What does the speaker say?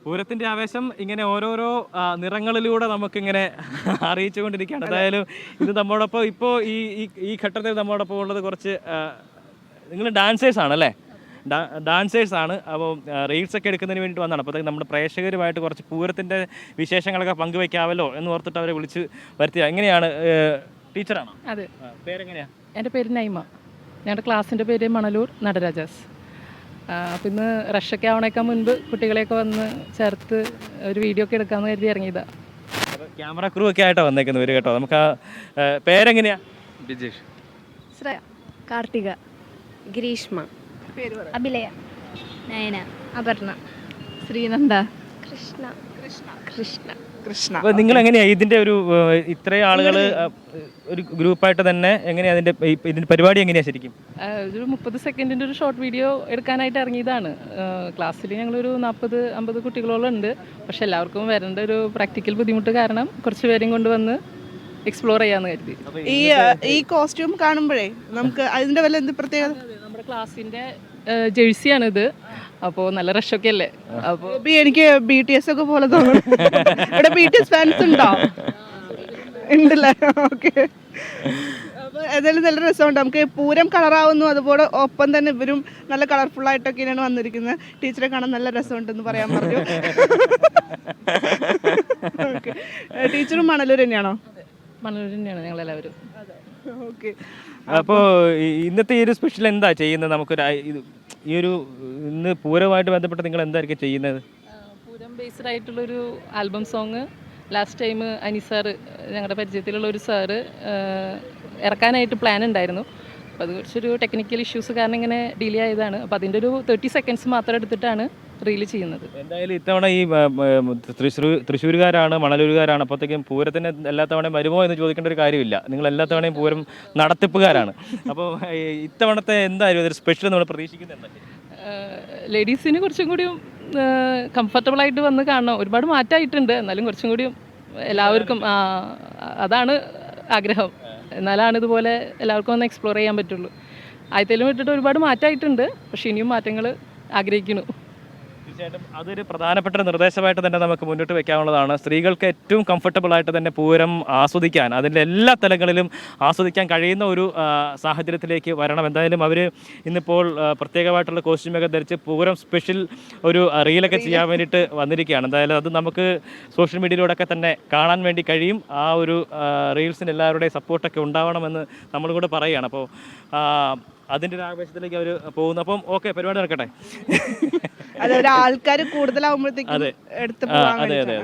പൂരത്തിന്റെ ആവേശം ഇങ്ങനെ ഓരോരോ നിറങ്ങളിലൂടെ നമുക്കിങ്ങനെ അറിയിച്ചുകൊണ്ടിരിക്കുകയാണ്. എന്തായാലും ഇത് നമ്മോടൊപ്പം ഇപ്പോൾ ഈ ഘട്ടത്തിൽ നമ്മോടൊപ്പം ഉള്ളത് കുറച്ച് നിങ്ങൾ ഡാൻസേഴ്സ് ആണല്ലേ? ഡാൻസേഴ്സ് ആണ്. അപ്പോൾ റീൽസ് ഒക്കെ എടുക്കുന്നതിന് വേണ്ടി വന്നതാണ്. അപ്പോൾ നമ്മുടെ പ്രേക്ഷകരുമായിട്ട് കുറച്ച് പൂരത്തിൻ്റെ വിശേഷങ്ങളൊക്കെ പങ്കുവെക്കാമല്ലോ എന്ന് ഓർത്തിട്ട് അവരെ വിളിച്ച് വരുത്തിയ. എങ്ങനെയാണ്, ടീച്ചറാണോ? അതെ. പേരെങ്ങനെയാണ്? എൻ്റെ പേര് നൈമ. ഞങ്ങളുടെ ക്ലാസ്സിൻ്റെ പേര് മണലൂർ നടരാജാസ്. അപ്പോൾ ഇന്ന് റഷൊക്കെ ആവണേക്കാൾ മുൻപ് കുട്ടികളെയൊക്കെ വന്ന് ചേർത്ത് ഒരു വീഡിയോ ഒക്കെ എടുക്കാമെന്ന് കരുതി ഇറങ്ങിയതാണ്. ക്യാമറ ക്രൂ ഒക്കെ ആയിട്ടാണ് വന്നേക്കുന്നത് ഇവർ കേട്ടോ. നമുക്ക് പേരെങ്ങനെയാ? ബിജേഷ്. ശ്രേയ, കാർത്തിക, ഗ്രീഷ്മ, അഭിലയ, നയന, അപർണ, ശ്രീനന്ദ, കൃഷ്ണ. കൃഷ്ണ. അപ്പോൾ നിങ്ങൾ എങ്ങനെയാണ് ഇതിൻ്റെ ഒരു ഇത്രയും ആളുകൾ ഒരു ഗ്രൂപ്പായിട്ട് തന്നെ എങ്ങനെയാണ് ഇതിൻ്റെ പരിപാടി എങ്ങനെയാണ് ശരിക്കും? ഒരു 30 സെക്കൻഡിൻ്റെ ഒരു ഷോർട്ട് വീഡിയോ എടുക്കാനായിട്ട് ഇറങ്ങിയതാണ്. ക്ലാസ്സിൽ ഞങ്ങളൊരു 40-50 കുട്ടികളോളം ഉണ്ട്. പക്ഷെ എല്ലാവർക്കും വരേണ്ട ഒരു പ്രാക്ടിക്കൽ ബുദ്ധിമുട്ട് കാരണം കുറച്ച് പേരെയും കൊണ്ടുവന്ന് എക്സ്പ്ലോർ ചെയ്യാമെന്ന് കരുതി. ഈ കോസ്റ്റ്യൂം കാണുമ്പോഴേ നമുക്ക് അതിന്റെ വല്ല എന്ത് പ്രത്യേകത? നമ്മുടെ ക്ലാസ്സിൻ്റെ ജേഴ്സിയാണിത്. അപ്പോൾ നല്ല റഷൊക്കെ അല്ലേ? അപ്പോൾ എനിക്ക് BTS ഒക്കെ പോലെ തോന്നുന്നു. ഇവിടെ BTS ഫാൻസ് ഉണ്ടോ? ഉണ്ടല്ലേ? ഓക്കെ. അപ്പോൾ ഏതായാലും നല്ല രസമുണ്ട്. നമുക്ക് പൂരം കളറാവുന്നു, അതുപോലെ ഒപ്പം തന്നെ ഇവരും നല്ല കളർഫുൾ ആയിട്ടൊക്കെയാണ് വന്നിരിക്കുന്നത്. ടീച്ചറെ കാണാൻ നല്ല രസമുണ്ടെന്ന് പറയാൻ പറഞ്ഞു. ഓക്കെ. ടീച്ചറും മണലൂർ തന്നെയാണോ? മണലൂർ തന്നെയാണ് ഞങ്ങളെല്ലാവരും. ഓക്കെ. അപ്പോൾ ഇന്നത്തെ ഈ ഒരു സ്പെഷ്യൽ എന്താ ചെയ്യുന്നത്? നമുക്കൊരു ഈ ഒരു ഇന്ന് പൂരവുമായിട്ട് ബന്ധപ്പെട്ട് നിങ്ങൾ എന്തായിരിക്കും ചെയ്യുന്നത്? പൂരം ബേസ്ഡ് ആയിട്ടുള്ളൊരു ആൽബം സോങ് ലാസ്റ്റ് ടൈം അനിസാറ്, ഞങ്ങളുടെ പരിചയത്തിലുള്ള ഒരു സാറ് ഇറക്കാനായിട്ട് പ്ലാൻ ഉണ്ടായിരുന്നു. അപ്പോൾ അത് കുറച്ചൊരു ടെക്നിക്കൽ ഇഷ്യൂസ് കാരണം ഇങ്ങനെ ഡിലേ ആയതാണ്. അപ്പോൾ അതിൻ്റെ ഒരു 30 സെക്കൻഡ്സ് മാത്രം എടുത്തിട്ടാണ് റീൽ ചെയ്യുന്നത്. എന്തായാലും ഇത്തവണ ഈ തൃശ്ശൂരുകാരാണ്, മണലൂരുകാരാണ്. അപ്പോഴത്തേക്കും പൂരത്തിന് എല്ലാ തവണയും വരുമോ എന്ന് ചോദിക്കേണ്ട ഒരു കാര്യമില്ല. നിങ്ങൾ എല്ലാ തവണയും പൂരം നടത്തിപ്പുകാരാണ്. അപ്പോൾ ഇത്തവണത്തെ എന്തായാലും ഇതൊരു സ്പെഷ്യൽ നമ്മൾ പ്രതീക്ഷിക്കുന്നത് എന്താ? ലേഡീസിന് കുറച്ചും കൂടിയും കംഫർട്ടബിളായിട്ട് വന്ന് കാണണം. ഒരുപാട് മാറ്റമായിട്ടുണ്ട്, എന്നാലും കുറച്ചും കൂടിയും എല്ലാവർക്കും അതാണ് ആഗ്രഹം. എന്നാലാണ് ഇതുപോലെ എല്ലാവർക്കും ഒന്ന് എക്സ്പ്ലോർ ചെയ്യാൻ പറ്റുള്ളൂ. ആദ്യത്തേലും വിട്ടിട്ട് ഒരുപാട് മാറ്റമായിട്ടുണ്ട്, പക്ഷേ ഇനിയും മാറ്റങ്ങൾ ആഗ്രഹിക്കുന്നു. തീർച്ചയായിട്ടും അതൊരു പ്രധാനപ്പെട്ട നിർദ്ദേശമായിട്ട് തന്നെ നമുക്ക് മുന്നോട്ട് വെക്കാവുന്നതാണ്. സ്ത്രീകൾക്ക് ഏറ്റവും കംഫർട്ടബിൾ ആയിട്ട് തന്നെ പൂരം ആസ്വദിക്കാൻ, അതിൻ്റെ എല്ലാ തലങ്ങളിലും ആസ്വദിക്കാൻ കഴിയുന്ന ഒരു സാഹചര്യത്തിലേക്ക് വരണം. എന്തായാലും അവർ ഇന്നിപ്പോൾ പ്രത്യേകമായിട്ടുള്ള കോസ്റ്റ്യൂമൊക്കെ ധരിച്ച് പൂരം സ്പെഷ്യൽ ഒരു റീലൊക്കെ ചെയ്യാൻ വേണ്ടിയിട്ട് വന്നിരിക്കുകയാണ്. എന്തായാലും അത് നമുക്ക് സോഷ്യൽ മീഡിയയിലൂടെയൊക്കെ തന്നെ കാണാൻ വേണ്ടി കഴിയും. ആ ഒരു റീൽസിന് എല്ലാവരുടെയും സപ്പോർട്ടൊക്കെ ഉണ്ടാവണമെന്ന് നമ്മളും കൂടെ പറയുകയാണ്. അപ്പോൾ അതിൻ്റെ ഒരു ആവേശത്തിലേക്ക് അവർ പോകുന്നു. അപ്പം ഓക്കെ, പരിപാടി നടക്കട്ടെ. അതെ, ആൾക്കാർ കൂടുതലാവുമ്പോഴത്തേക്കും എടുത്ത് പോകാൻ. അതെ.